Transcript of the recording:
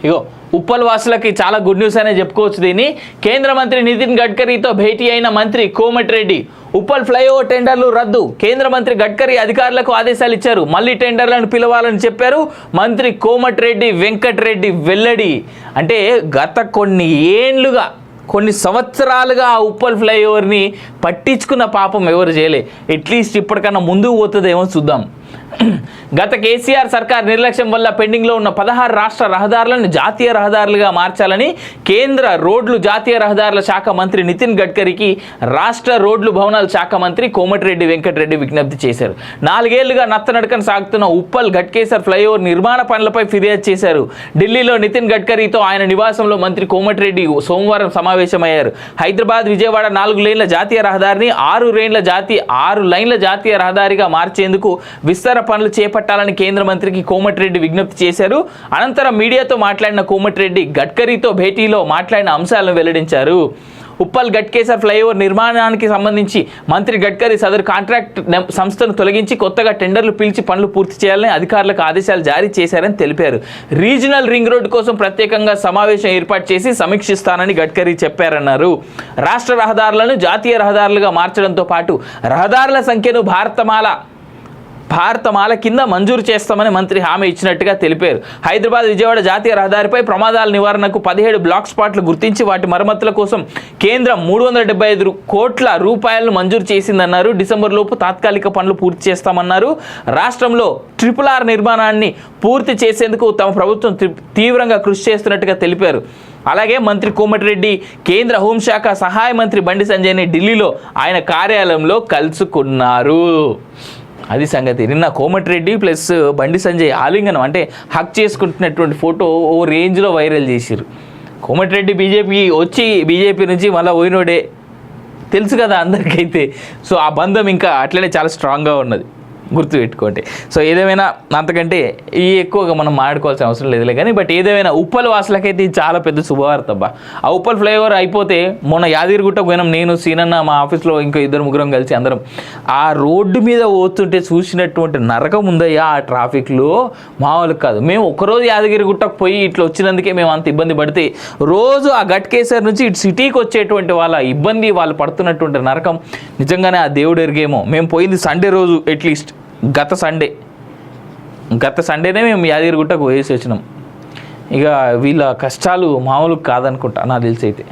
ఇగో ఉప్పల్ వాసులకి చాలా good news అనే చెప్పుకోవచ్చు. దీన్ని కేంద్ర మంత్రి నితిన్ గడ్కరీతో భేటీ అయిన మంత్రి కోమటిరెడ్డి. ఉప్పల్ ఫ్లైఓవర్ టెండర్లు రద్దు. కేంద్ర మంత్రి గడ్కరీ అధికారులకు ఆదేశాలు ఇచ్చారు. మళ్ళీ టెండర్లను పిలవాలని చెప్పారు. మంత్రి కోమటిరెడ్డి వెంకటరెడ్డి వెల్లడి. అంటే గత కొన్ని సంవత్సరాలుగా ఆ ఉప్పల్ ఫ్లైఓవర్ని పట్టించుకున్న పాపం ఎవరు చేయలే. అట్లీస్ట్ ఇప్పటికన్నా ముందుకు పోతుందేమో చూద్దాం. గత కేసీఆర్ సర్కార్ నిర్లక్ష్యం వల్ల పెండింగ్లో ఉన్న 16 రాష్ట్ర రహదారులను జాతీయ రహదారులుగా మార్చాలని కేంద్ర రోడ్లు జాతీయ రహదారుల శాఖ మంత్రి నితిన్ గడ్కరీకి రాష్ట్ర రోడ్లు భవనాల శాఖ మంత్రి కోమటిరెడ్డి వెంకటరెడ్డి విజ్ఞప్తి చేశారు. 4 ఏళ్లుగా నత్తనడకన సాగుతున్న ఉప్పల్ ఘట్కేసర్ ఫ్లైఓవర్ నిర్మాణ పనులపై ఫిర్యాదు చేశారు. ఢిల్లీలో నితిన్ గడ్కరీతో ఆయన నివాసంలో మంత్రి కోమటిరెడ్డి సోమవారం సమావేశమయ్యారు. హైదరాబాద్ విజయవాడ 4 లేన్ల జాతీయ రహదారిని 6 లైన్ల జాతీయ రహదారిగా మార్చేందుకు విస్తరణ పనులు చేపట్టాలని కేంద్ర మంత్రికి కోమటిరెడ్డి విజ్ఞప్తి చేశారు. అనంతరం మీడియాతో మాట్లాడిన కోమటిరెడ్డి గడ్కరీతో భేటీలో మాట్లాడిన అంశాలను వెల్లడించారు. ఉప్పల్ ఘట్కేసర్ ఫ్లైఓవర్ నిర్మాణానికి సంబంధించి మంత్రి గడ్కరీ సదరు కాంట్రాక్ట్ సంస్థను తొలగించి కొత్తగా టెండర్లు పిలిచి పనులు పూర్తి చేయాలని అధికారులకు ఆదేశాలు జారీ చేశారని తెలిపారు. రీజనల్ రింగ్ రోడ్డు కోసం ప్రత్యేకంగా సమావేశం ఏర్పాటు చేసి సమీక్షిస్తానని గడ్కరీ చెప్పారన్నారు. రాష్ట్ర రహదారులను జాతీయ రహదారులుగా మార్చడంతో పాటు రహదారుల సంఖ్యను భారతమాల కింద మంజూరు చేస్తామని మంత్రి హామీ ఇచ్చినట్టుగా తెలిపారు. హైదరాబాద్ విజయవాడ జాతీయ రహదారిపై ప్రమాదాల నివారణకు 17 బ్లాక్ స్పాట్లు గుర్తించి వాటి మరమ్మతుల కోసం కేంద్రం 375 కోట్ల రూపాయలను మంజూరు చేసిందన్నారు. డిసెంబర్ లోపు తాత్కాలిక పనులు పూర్తి చేస్తామన్నారు. రాష్ట్రంలో RRR నిర్మాణాన్ని పూర్తి చేసేందుకు తమ ప్రభుత్వం తీవ్రంగా కృషి చేస్తున్నట్టుగా తెలిపారు. అలాగే మంత్రి కోమటిరెడ్డి కేంద్ర హోంశాఖ సహాయ మంత్రి బండి సంజయ్ని ఢిల్లీలో ఆయన కార్యాలయంలో కలుసుకున్నారు. అది సంగతి. నిన్న కోమటిరెడ్డి ప్లస్ బండి సంజయ్ ఆలింగనం అంటే హక్ చేసుకుంటున్నటువంటి ఫోటో ఓ రేంజ్లో వైరల్ చేసిరు. కోమటిరెడ్డి బీజేపీ నుంచి మళ్ళీ పోయినోడే తెలుసు కదా అందరికైతే. సో ఆ బంధం ఇంకా అట్లనే చాలా స్ట్రాంగ్గా ఉన్నది, గుర్తుపెట్టుకోండి. సో ఏదేమైనా అంతకంటే ఎక్కువగా మనం మాట్లాడుకోవాల్సిన అవసరం లేదులే కానీ, బట్ ఏదేమైనా ఉప్పల్ వాసులకైతే ఇది చాలా పెద్ద శుభవార్త అబ్బా. ఆ ఉప్పల్ ఫ్లైఓవర్ అయిపోతే మొన్న యాదగిరిగుట్టకు పోయినాం, నేను సీనన్న మా ఆఫీస్లో ఇంకా 2-3 కలిసి అందరం ఆ రోడ్డు మీద పోతుంటే చూసినటువంటి నరకం ఉందయ్యా ఆ ట్రాఫిక్లో, మామూలు కాదు. మేము ఒకరోజు యాదగిరిగుట్టకు పోయి ఇట్లా వచ్చినందుకే మేము అంత ఇబ్బంది పడితే రోజు ఆ ఘట్కేసర్ నుంచి ఇటు సిటీకి వచ్చేటువంటి వాళ్ళ ఇబ్బంది, వాళ్ళు పడుతున్నటువంటి నరకం నిజంగానే ఆ దేవుడు ఎరిగేమో. మేము పోయింది సండే రోజు, అట్లీస్ట్ గత సండేనే మేము యాదగిరిగుట్టకు పోయేసి వచ్చినాం. ఇక వీళ్ళ కష్టాలు మామూలు కాదనుకుంటా నాకు తెలిసి అయితే.